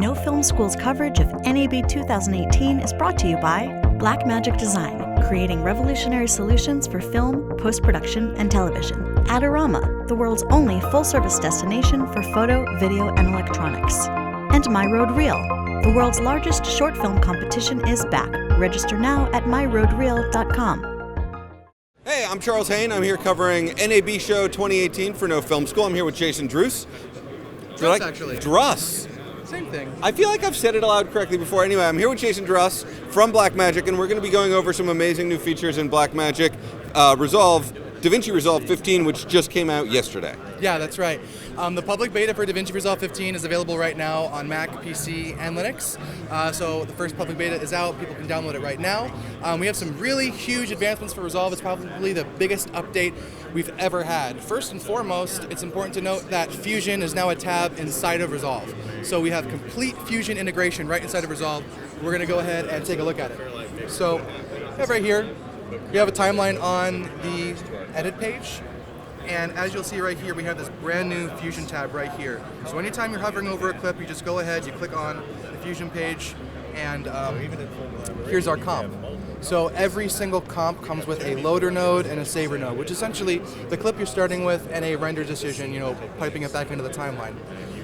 No Film School's coverage of NAB 2018 is brought to you by Blackmagic Design, creating revolutionary solutions for film, post-production, and television. Adorama, the world's only full-service destination for photo, video, and electronics. And My Road Reel, the world's largest short film competition is back. Register now at myroadreel.com. Hey, I'm Charles Hain. I'm here covering NAB Show 2018 for No Film School. I'm here with Jason Druss. Druss, actually. Druss. Same thing. I feel like I've said it aloud correctly before. Anyway, I'm here with Jason Druss from Blackmagic, and we're going to be going over some amazing new features in Blackmagic DaVinci Resolve 15, which just came out yesterday. Yeah, that's right. The public beta for DaVinci Resolve 15 is available right now on Mac, PC, and Linux. So the first public beta is out. People can download it right now. We have some really huge advancements for Resolve. It's probably the biggest update we've ever had. First and foremost, it's important to note that Fusion is now a tab inside of Resolve. So we have complete Fusion integration right inside of Resolve. We're going to go ahead and take a look at it. So we have right here, we have a timeline on the edit page. And as you'll see right here, we have this brand new Fusion tab right here. So anytime you're hovering over a clip, you just go ahead, you click on the Fusion page, and here's our comp. So every single comp comes with a loader node and a saver node, which is essentially the clip you're starting with and a render decision, piping it back into the timeline.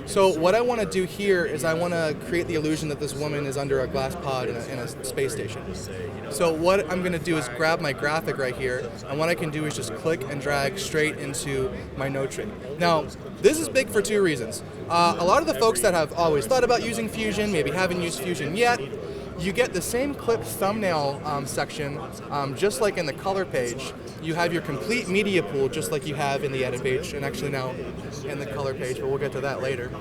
So what I want to do here is I want to create the illusion that this woman is under a glass pod in a space station. So what I'm going to do is grab my graphic right here, and what I can do is just click and drag straight into my node tree. Now, this is big for two reasons. A lot of the folks that have always thought about using Fusion, maybe haven't used Fusion yet, you get the same clip thumbnail section, just like in the color page. You have your complete media pool, just like you have in the edit page, and actually now in the color page, but we'll get to that later.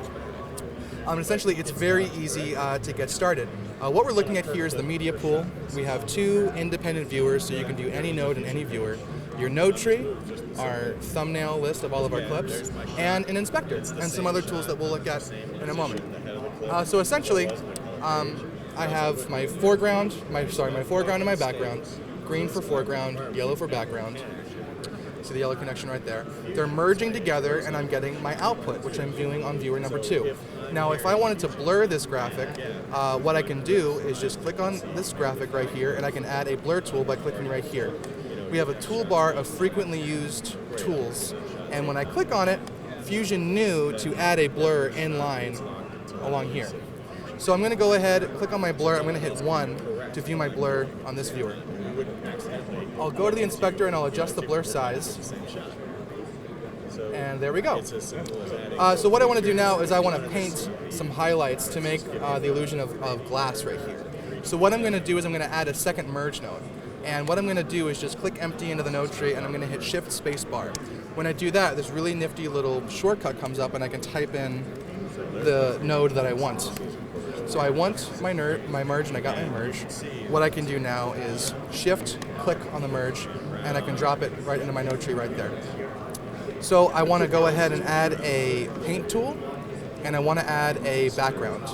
Essentially, it's very easy to get started. What we're looking at here is the media pool. We have two independent viewers, so you can do any node in any viewer. Your node tree, our thumbnail list of all of our clips, and an inspector, and some other tools that we'll look at in a moment. So essentially, I have my foreground and my background, green for foreground, yellow for background. See the yellow connection right there. They're merging together, and I'm getting my output, which I'm viewing on viewer number 2. Now, if I wanted to blur this graphic, what I can do is just click on this graphic right here, and I can add a blur tool by clicking right here. We have a toolbar of frequently used tools, and when I click on it, Fusion knew to add a blur in line along here. So I'm going to go ahead, click on my blur, I'm going to hit 1 to view my blur on this viewer. I'll go to the inspector and I'll adjust the blur size. And there we go. So what I want to do now is I want to paint some highlights to make the illusion of glass right here. So what I'm going to do is I'm going to add a second merge node. And what I'm going to do is just click empty into the node tree, and I'm going to hit Shift Spacebar. When I do that, this really nifty little shortcut comes up, and I can type in the node that I want. So I want my merge, and I got my merge. What I can do now is Shift, click on the merge, and I can drop it right into my node tree right there. So I want to go ahead and add a paint tool, and I want to add a background.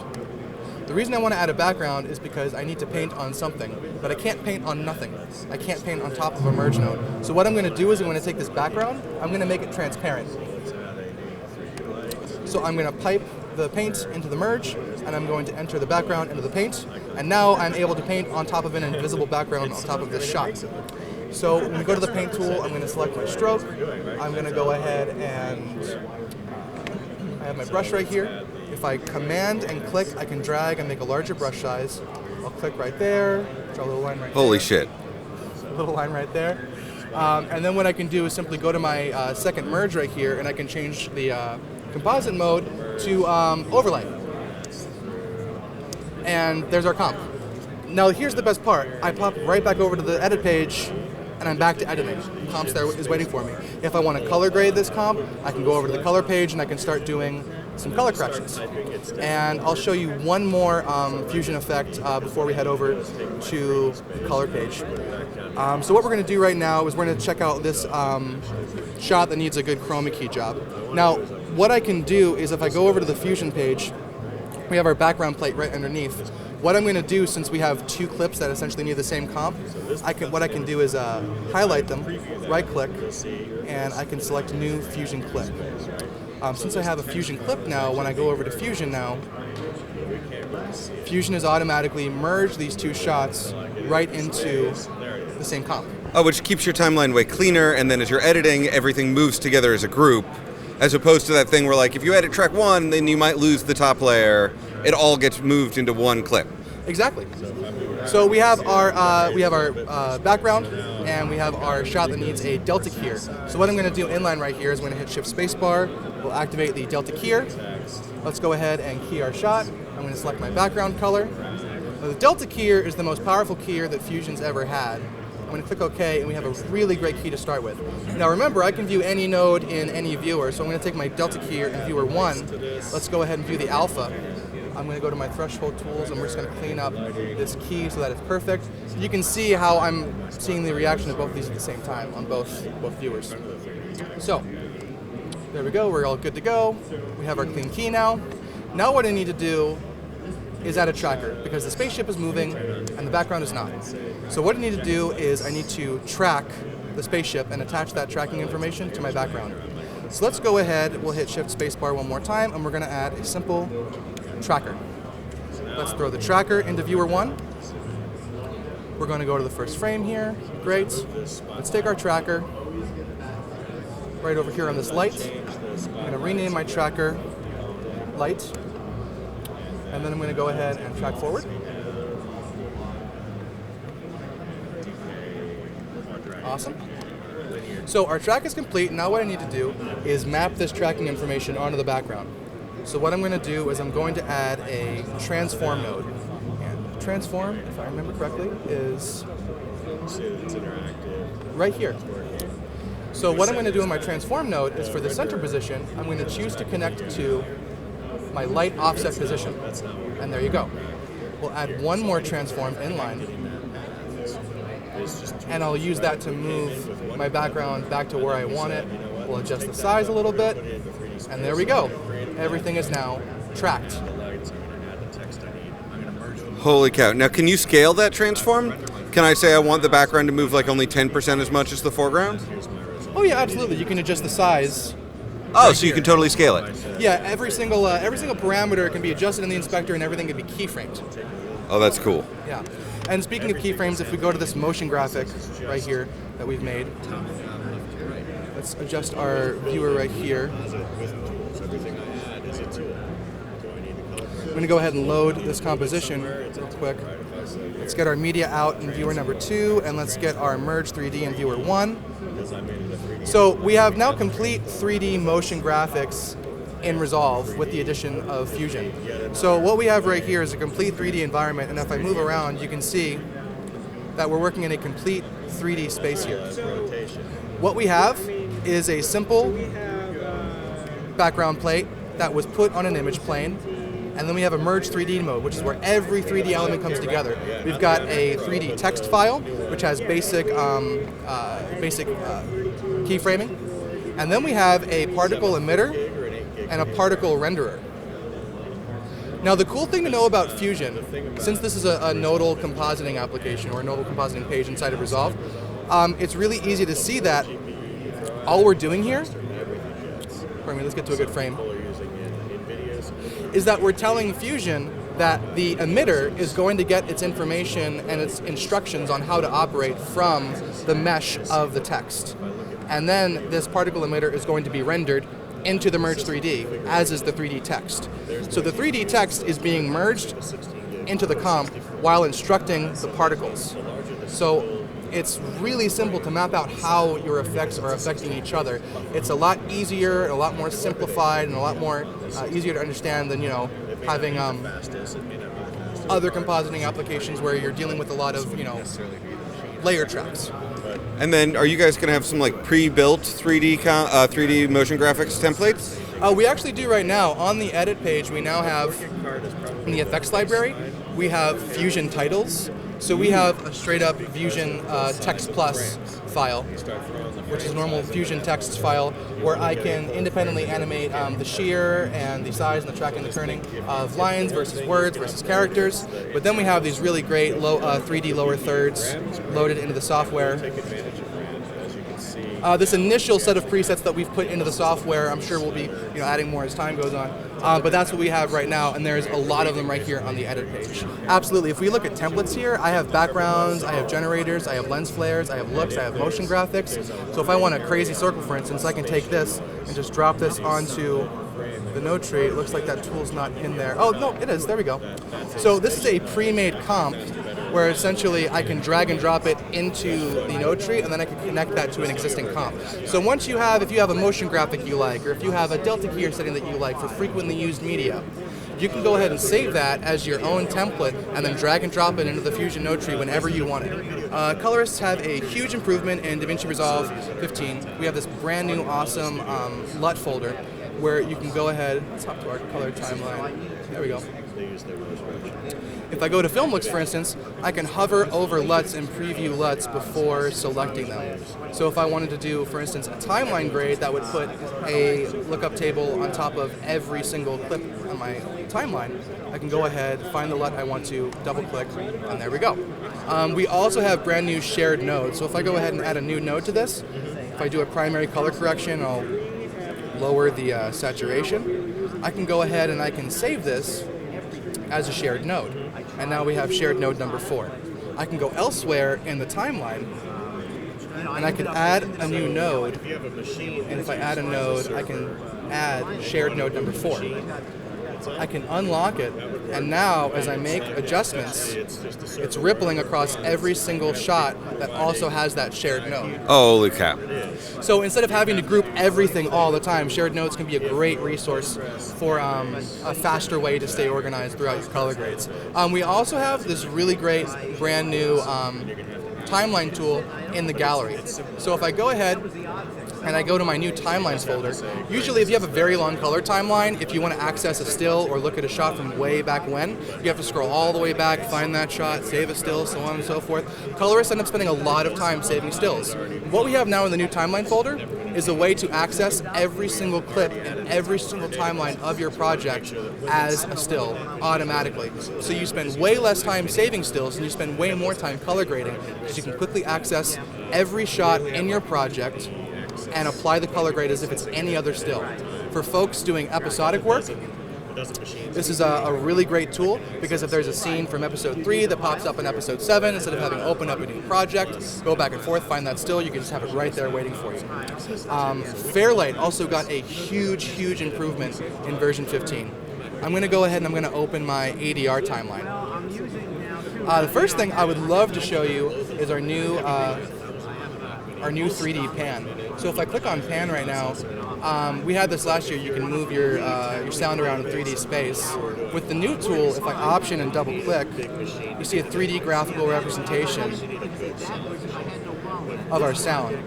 The reason I want to add a background is because I need to paint on something, but I can't paint on nothing. I can't paint on top of a merge node. So what I'm going to do is I'm going to take this background, I'm going to make it transparent. So I'm going to pipe the paint into the merge, and I'm going to enter the background into the paint, and now I'm able to paint on top of an invisible background on top of this shot. So when we go to the paint tool, I'm going to select my stroke. I'm going to go ahead and I have my brush right here. If I command and click, I can drag and make a larger brush size. I'll click right there, draw a little line right there. Holy shit. A little line right there. And then what I can do is simply go to my second merge right here, and I can change the composite mode to overlay. And there's our comp. Now here's the best part. I pop right back over to the edit page, and I'm back to editing. The comp's there is waiting for me. If I want to color grade this comp, I can go over to the color page, and I can start doing some color corrections. And I'll show you one more Fusion effect before we head over to the color page. So what we're going to do right now is we're going to check out this shot that needs a good chroma key job. Now, what I can do is if I go over to the Fusion page, we have our background plate right underneath. What I'm going to do, since we have two clips that essentially need the same comp, what I can do is highlight them, right-click, and I can select New Fusion Clip. Since I have a Fusion clip now, when I go over to Fusion now, Fusion has automatically merged these two shots right into the same comp. Oh, which keeps your timeline way cleaner, and then as you're editing, everything moves together as a group, as opposed to that thing where, like, if you edit track 1, then you might lose the top layer. It all gets moved into one clip. Exactly. So we have our background, and we have our shot that needs a delta keyer. So what I'm going to do inline right here is I'm going to hit Shift Spacebar. We'll activate the delta keyer. Let's go ahead and key our shot. I'm going to select my background color. Now, the delta keyer is the most powerful keyer that Fusion's ever had. I'm going to click OK, and we have a really great key to start with. Now remember, I can view any node in any viewer, so I'm going to take my delta keyer in viewer 1. Let's go ahead and view the alpha. I'm going to go to my threshold tools, and we're just going to clean up this key so that it's perfect. You can see how I'm seeing the reaction of both of these at the same time on both viewers. So there we go. We're all good to go. We have our clean key now. Now what I need to do is add a tracker, because the spaceship is moving and the background is not. So what I need to do is I need to track the spaceship and attach that tracking information to my background. So let's go ahead. We'll hit Shift Spacebar one more time, and we're going to add a simple tracker. Let's throw the tracker into viewer 1. We're going to go to the first frame here. Great. Let's take our tracker right over here on this light. I'm going to rename my tracker light, and then I'm going to go ahead and track forward. Awesome. So our track is complete. Now what I need to do is map this tracking information onto the background. So what I'm going to do is I'm going to add a transform node. And transform, if I remember correctly, is right here. So what I'm going to do in my transform node is for the center position, I'm going to choose to connect to my light offset position. And there you go. We'll add one more transform inline. And I'll use that to move my background back to where I want it. We'll adjust the size a little bit. And there we go. Everything is now tracked. Holy cow. Now, can you scale that transform? Can I say I want the background to move like only 10% as much as the foreground? Oh yeah, absolutely. You can adjust the size. Oh, right so you here. can totally scale it. Yeah, every single parameter can be adjusted in the inspector, and everything can be keyframed. Oh, that's cool. Yeah. And speaking of keyframes, if we go to this motion graphic right here that we've made, let's adjust our viewer right here. I'm going to go ahead and load this composition real quick. Let's get our media out in viewer number 2, and let's get our merge 3D in viewer 1. So we have now complete 3D motion graphics in Resolve with the addition of Fusion. So what we have right here is a complete 3D environment, and if I move around, you can see that we're working in a complete 3D space here. What we have is a simple background plate that was put on an image plane, and then we have a merge 3D mode, which is where every 3D element comes together. We've got a 3D text file, which has basic keyframing, and then we have a particle emitter and a particle renderer. Now the cool thing to know about Fusion, since this is a nodal compositing application or a nodal compositing page inside of Resolve, it's really easy to see that all we're doing here, pardon me, let's get to a good frame, is that we're telling Fusion that the emitter is going to get its information and its instructions on how to operate from the mesh of the text. And then this particle emitter is going to be rendered into the merge 3D, as is the 3D text. So the 3D text is being merged into the comp while instructing the particles. So it's really simple to map out how your effects are affecting each other. It's a lot easier, a lot more simplified, and a lot more easier to understand than, having other compositing applications where you're dealing with a lot of, layer tracks. And then, are you guys going to have some like pre-built 3D motion graphics templates? We actually do right now. On the edit page, we now have, in the effects library, we have Fusion titles. So we have a straight up Fusion Text Plus file, which is a normal Fusion text file, where I can independently animate the shear and the size and the tracking and the turning of lines versus words versus characters. But then we have these really great 3D lower thirds loaded into the software. This initial set of presets that we've put into the software, I'm sure we'll be adding more as time goes on, but that's what we have right now, and there's a lot of them right here on the edit page. Absolutely. If we look at templates here, I have backgrounds, I have generators, I have lens flares, I have looks, I have motion graphics. So if I want a crazy circle, for instance, I can take this and just drop this onto the node tree. It looks like that tool's not in there. Oh, no, it is. There we go. So this is a pre-made comp where essentially I can drag and drop it into the node tree, and then I can connect that to an existing comp. So once you have, if you have a motion graphic you like, or if you have a delta key or setting that you like for frequently used media, you can go ahead and save that as your own template and then drag and drop it into the Fusion node tree whenever you want it. Colorists have a huge improvement in DaVinci Resolve 15. We have this brand new awesome LUT folder where you can go ahead, let's hop to our color timeline. There we go. If I go to film looks, for instance, I can hover over LUTs and preview LUTs before selecting them. So if I wanted to do, for instance, a timeline grade that would put a lookup table on top of every single clip on my timeline, I can go ahead, find the LUT I want to, double click, and there we go. We also have brand new shared nodes. So if I go ahead and add a new node to this, if I do a primary color correction, I'll lower the saturation. I can go ahead and I can save this as a shared node. And now we have shared node number 4. I can go elsewhere in the timeline, and I can add a new node. And if I add a node, I can add shared node number 4. I can unlock it, and now as I make adjustments, it's rippling across every single shot that also has that shared node. Holy cow. So instead of having to group everything all the time, shared nodes can be a great resource for a faster way to stay organized throughout your color grades. We also have this really great brand new timeline tool in the gallery. So if I go ahead and I go to my new timelines folder, usually if you have a very long color timeline, if you want to access a still or look at a shot from way back when, you have to scroll all the way back, find that shot, save a still, so on and so forth. Colorists end up spending a lot of time saving stills. What we have now in the new timeline folder is a way to access every single clip and every single timeline of your project as a still automatically. So you spend way less time saving stills and you spend way more time color grading because you can quickly access every shot in your project and apply the color grade as if it's any other still. For folks doing episodic work, this is a really great tool because if there's a scene from episode 3 that pops up in episode 7, instead of having to open up a new project, go back and forth, find that still, you can just have it right there waiting for you. Fairlight also got a huge improvement in version 15. I'm going to go ahead and I'm going to open my ADR timeline. The first thing I would love to show you is our new 3D pan. So if I click on pan right now, we had this last year, you can move your sound around in 3D space. With the new tool, if I option and double click, you see a 3D graphical representation of our sound.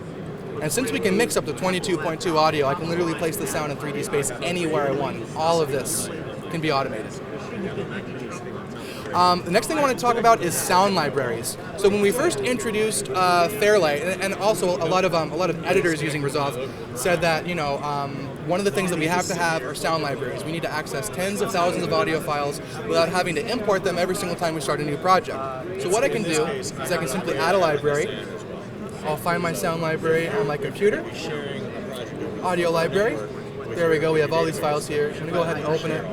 And since we can mix up to 22.2 audio, I can literally place the sound in 3D space anywhere I want. All of this can be automated. The next thing I want to talk about is sound libraries. So when we first introduced Fairlight, and also a lot of editors using Resolve said that one of the things that we have to have are sound libraries. We need to access tens of thousands of audio files without having to import them every single time we start a new project. So what I can do is I can simply add a library. I'll find my sound library on my computer. Audio library. There we go. We have all these files here. I'm going to go ahead and open it.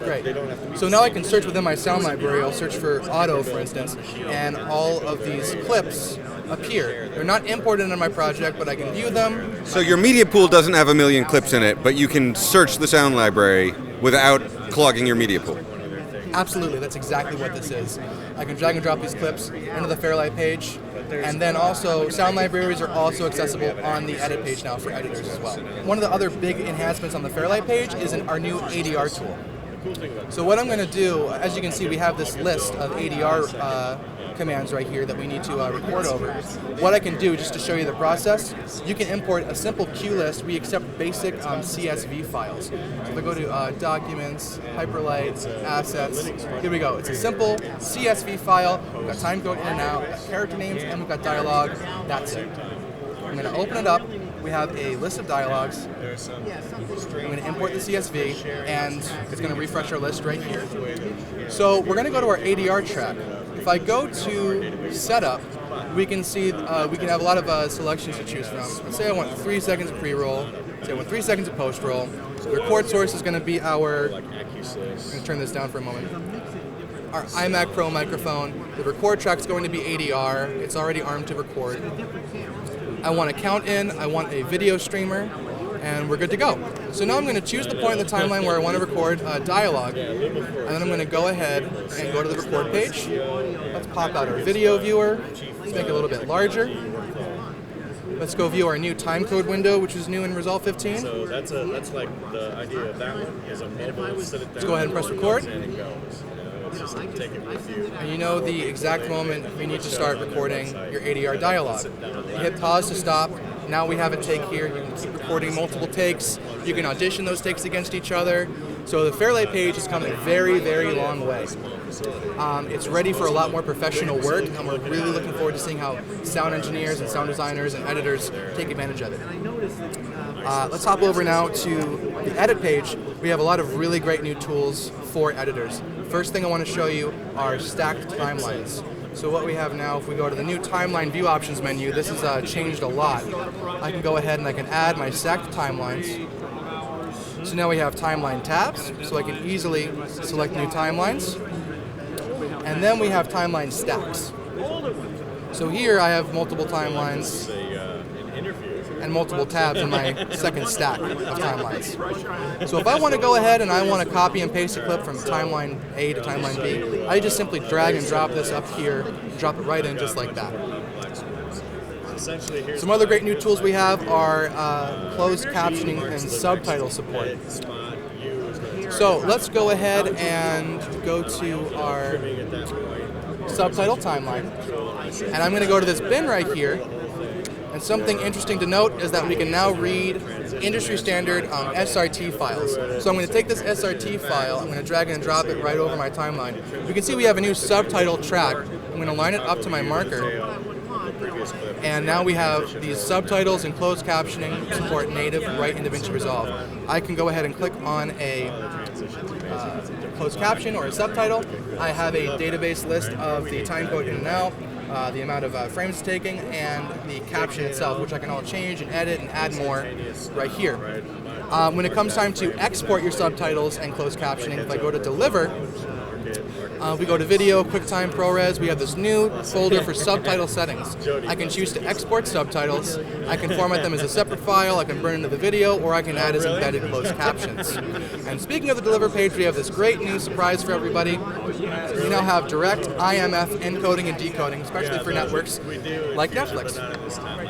Great. So now I can search within my sound library. I'll search for auto, for instance, and all of these clips appear. They're not imported into my project, but I can view them. So your media pool doesn't have a million clips in it, but you can search the sound library without clogging your media pool. Absolutely, that's exactly what this is. I can drag and drop these clips into the Fairlight page, and then also sound libraries are also accessible on the edit page now for editors as well. One of the other big enhancements on the Fairlight page is our new ADR tool. So what I'm going to do, as you can see, we have this list of ADR commands right here that we need to record over. What I can do, just to show you the process, you can import a simple cue list. We accept basic CSV files. So if I go to Documents, Hyperlight, Assets, here we go. It's a simple CSV file. We've got timecode in and out, we've got character names, and we've got dialogue. That's it. I'm going to open it up. We have a list of dialogues. I'm going to import the CSV, and it's going to refresh our list right here. So we're going to go to our ADR track. If I go to Setup, we can see we can have a lot of selections to choose from. Let's say I want 3 seconds of pre-roll. Say I want 3 seconds of post-roll. The record source is going to be our, I'm going to turn this down for a moment, our iMac Pro microphone. The record track is going to be ADR. It's already armed to record. I want a count in, I want a video streamer, and we're good to go. So now I'm going to choose the point in the timeline where I want to record dialogue, and then I'm going to go ahead and go to the record page. Let's pop out our video viewer. Let's make it a little bit larger. Let's go view our new timecode window, which is new in Resolve 15. So that's like the idea of that one is a mobile. Let's go ahead and press record. And it goes. It's just like take it with you. And you know the exact moment we need to start recording your ADR dialogue. You hit pause to stop. Now we have a take here. You can keep recording multiple takes. You can audition those takes against each other. So the Fairlight page has come a very, very long way. It's ready for a lot more professional work, and we're really looking forward to seeing how sound engineers and sound designers and editors take advantage of it. Let's hop over now to the edit page. We have a lot of really great new tools for editors. First thing I want to show you are stacked timelines. So what we have now, if we go to the new timeline view options menu, this has changed a lot. I can go ahead and I can add my stacked timelines. So now we have timeline tabs, so I can easily select new timelines. And then we have timeline stacks. So here I have multiple timelines and multiple tabs in my second stack of timelines. So if I want to go ahead and I want to copy and paste a clip from timeline A to timeline B, I just simply drag and drop this up here, drop it right in just like that. Some other great new tools we have are closed captioning and subtitle support. So let's go ahead and go to our subtitle timeline. And I'm going to go to this bin right here. And something interesting to note is that we can now read industry standard SRT files. So I'm going to take this SRT file, I'm going to drag and drop it right over my timeline. You can see we have a new subtitle track. I'm going to line it up to my marker. And now we have these subtitles and closed captioning support native right in DaVinci Resolve. I can go ahead and click on a closed caption or a subtitle. I have a database list of the timecode in and out, the amount of frames it's taking, and the caption itself, which I can all change and edit and add more right here. When it comes time to export your subtitles and closed captioning, if I go to deliver, we go to Video, QuickTime, ProRes. We have this new folder for subtitle settings. I can choose to export subtitles. I can format them as a separate file. I can burn into the video, or I can add as embedded closed captions. And speaking of the Deliver page, we have this great new surprise for everybody. We now have direct IMF encoding and decoding, especially for networks like Netflix.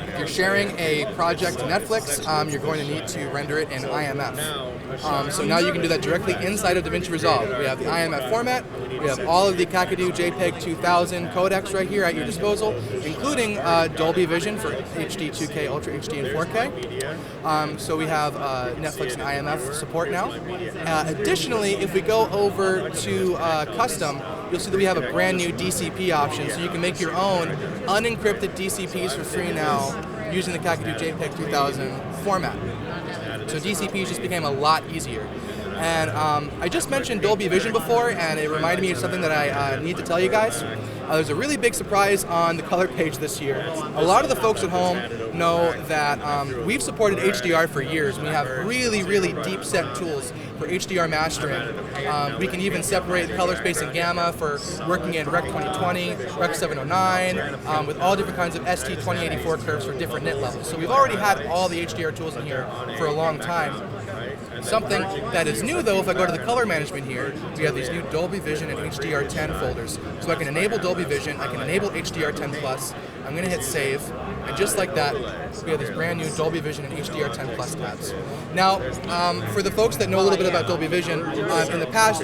If you're sharing a project to Netflix, you're going to need to render it in IMF. So now you can do that directly inside of DaVinci Resolve. We have the IMF format. We have all of the Kakadu JPEG 2000 codecs right here at your disposal, including Dolby Vision for HD, 2K, Ultra HD, and 4K. So we have Netflix and IMF support now. Additionally, if we go over to custom, you'll see that we have a brand new DCP option, so you can make your own unencrypted DCPs for free now using the Kakadu JPEG 2000 format. So DCPs just became a lot easier. And I just mentioned Dolby Vision before, and it reminded me of something that I need to tell you guys. There's a really big surprise on the color page this year. A lot of the folks at home know that we've supported HDR for years. We have really, really deep set tools for HDR mastering. We can even separate color space and gamma for working in Rec 2020, Rec 709, with all different kinds of ST2084 curves for different nit levels. So we've already had all the HDR tools in here for a long time. Something that is new, though, if I go to the color management here, we have these new Dolby Vision and HDR10 folders. So I can enable Dolby Vision, I can enable HDR10+, I'm going to hit save, and just like that, we have these brand new Dolby Vision and HDR10+ tabs. Now, for the folks that know a little bit about Dolby Vision, in the past,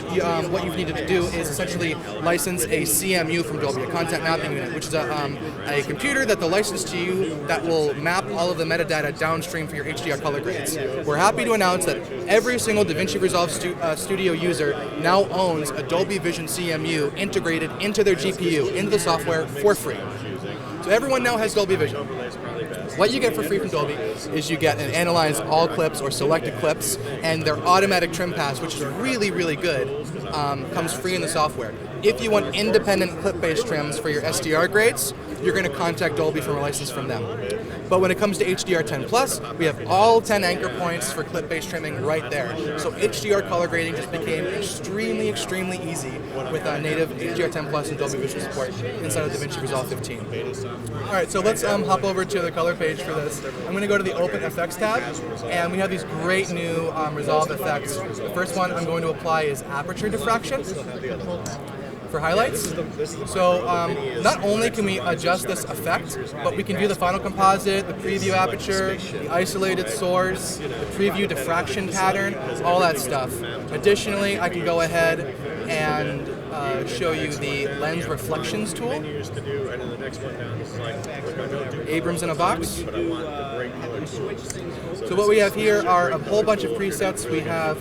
what you've needed to do is essentially license a CMU from Dolby, a content mapping unit, which is a computer that they'll license to you that will map all of the metadata downstream for your HDR color grades. We're happy to announce that every single DaVinci Resolve Studio user now owns a Dolby Vision CMU integrated into their GPU, into the software for free. So everyone now has Dolby Vision. What you get for free from Dolby is you get an analyze all clips or selected clips, and their automatic trim pass, which is really, really good, comes free in the software. If you want independent clip-based trims for your SDR grades, you're going to contact Dolby for a license from them. But when it comes to HDR10+, we have all 10 anchor points for clip-based trimming right there. So HDR color grading just became extremely, extremely easy with native HDR10+ and Dolby Vision support inside of DaVinci Resolve 15. All right, so let's hop over to the color page for this. I'm going to go to the Open Effects tab, and we have these great new Resolve effects. The first one I'm going to apply is Aperture Diffraction for highlights. So not only can we adjust this effect, but we can view the final composite, the preview aperture, the isolated source, the preview diffraction pattern, all that stuff. Additionally, I can go ahead and show you the lens reflections tool. Abrams in a box. So what we have here are a whole bunch of presets. We have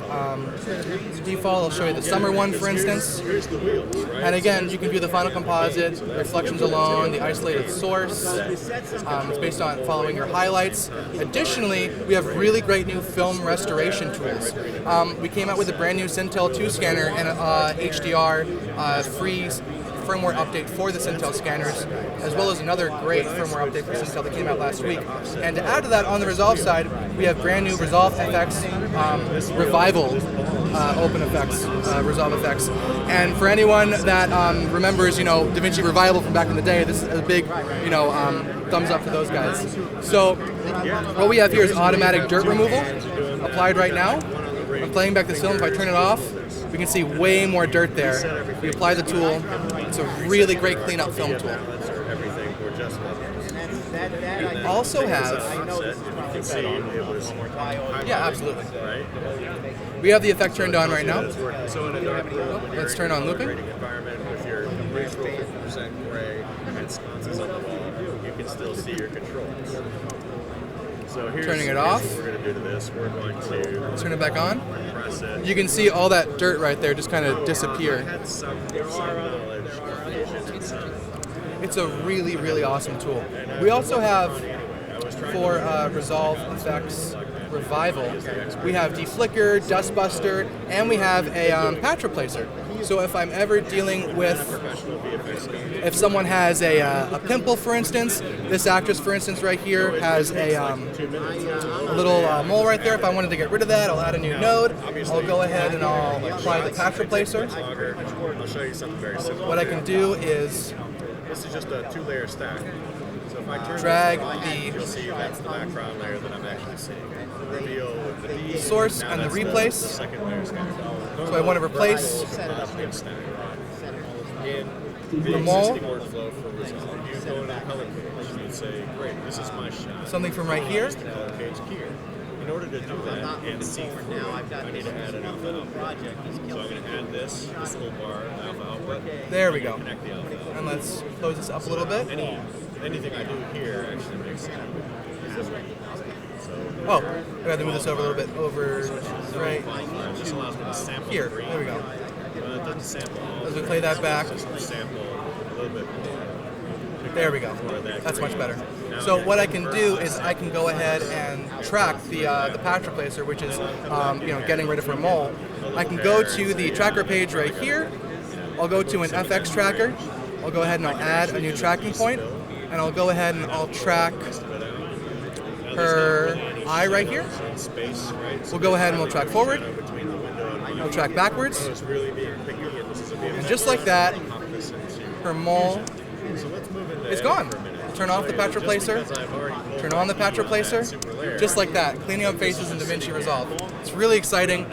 default, I'll show you the summer one for instance. And again, you can view the final composite, reflections alone, the isolated source. It's based on following your highlights. Additionally, we have really great new film restoration tools. We came out with a brand new Cintel 2 scanner and HDR free firmware update for the Cintel scanners, as well as another great firmware update for Cintel that came out last week. And to add to that, on the Resolve side, we have brand new Resolve FX Revival Open Effects, Resolve FX. And for anyone that remembers, DaVinci Revival from back in the day, this is a big, thumbs up to those guys. So what we have here is automatic dirt removal applied right now. I'm playing back this film. If I turn it off, we can see way more dirt there. We apply the tool. It's a really great cleanup film tool. We also have... Yeah, absolutely. We have the effect turned on right now. Let's turn on looping. You can still see your controls. So turning it off. We're going to do to this. We're going to turn it back on. Press it. You can see all that dirt right there just kind of disappear. It's a really, really awesome tool. We also have, for Resolve Effects Revival, we have Deflicker, Dust Buster, and we have a patch replacer. So if I'm ever dealing with, if someone has a pimple, for instance, this actress, for instance, right here has a little mole right there. If I wanted to get rid of that, I'll add a new node. I'll go ahead and I'll apply the patch replacer. I'll show you something very simple. What I can do is this is just a 2-layer stack. So if I turn drag you'll see that's the background layer that I'm actually seeing. Reveal with the D, source and the replace. Second layer stack. So I want to replace the mole. Workflow for Resolve. You go into the color page and you say, great, this is my shot. Something from right here. Color page here. In order to do that and see through, I need to add an alpha output. So I'm going to add this little bar, alpha output. There we go. Connect the alpha output. And let's close this up a little bit. Anything I do here actually makes sense. Oh, I got to move this over a little bit, over right This allows me to sample here. green. There we go. It doesn't sample all. As we play that back, Sample a little bit more. there we go. That's much better. So what I can do is I can go ahead and track the patch replacer, which is getting rid of her mole. I can go to the tracker page right here. I'll go to an FX tracker. I'll go ahead and I'll add a new tracking point, and I'll go ahead and I'll track her eye right here. We'll go ahead and we'll track forward. We'll track backwards. And just like that, her mole is gone. Turn off the patch replacer, turn on the patch replacer, just like that, cleaning up faces in DaVinci Resolve. It's really exciting.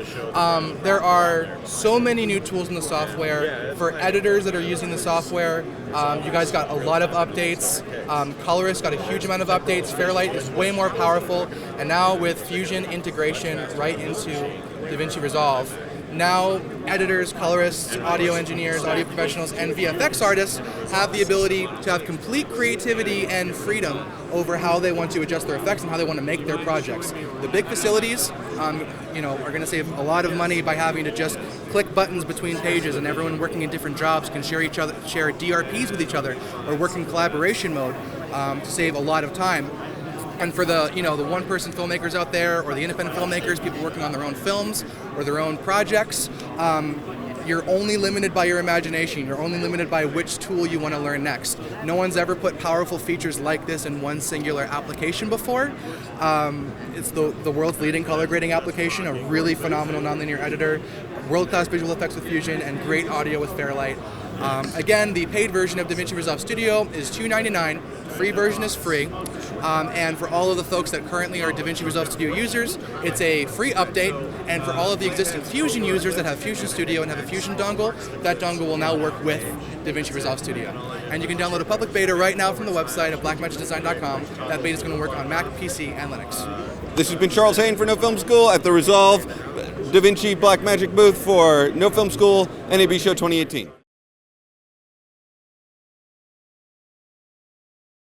There are so many new tools in the software. For editors that are using the software, you guys got a lot of updates. Colorist got a huge amount of updates. Fairlight is way more powerful. And now with Fusion integration right into DaVinci Resolve, now editors, colorists, audio engineers, audio professionals, and VFX artists have the ability to have complete creativity and freedom over how they want to adjust their effects and how they want to make their projects. The big facilities, are going to save a lot of money by having to just click buttons between pages, and everyone working in different jobs can share DRPs with each other or work in collaboration mode to save a lot of time. And for the the one-person filmmakers out there, or the independent filmmakers, people working on their own films or their own projects, you're only limited by your imagination. You're only limited by which tool you want to learn next. No one's ever put powerful features like this in one singular application before. It's the world's leading color grading application, a really phenomenal nonlinear editor, world-class visual effects with Fusion, and great audio with Fairlight. Again, the paid version of DaVinci Resolve Studio is $299. Free version is free. And for all of the folks that currently are DaVinci Resolve Studio users, it's a free update. And for all of the existing Fusion users that have Fusion Studio and have a Fusion dongle, that dongle will now work with DaVinci Resolve Studio. And you can download a public beta right now from the website at blackmagicdesign.com. That beta is going to work on Mac, PC, and Linux. This has been Charles Hain for No Film School at the Resolve DaVinci Blackmagic booth for No Film School NAB Show 2018.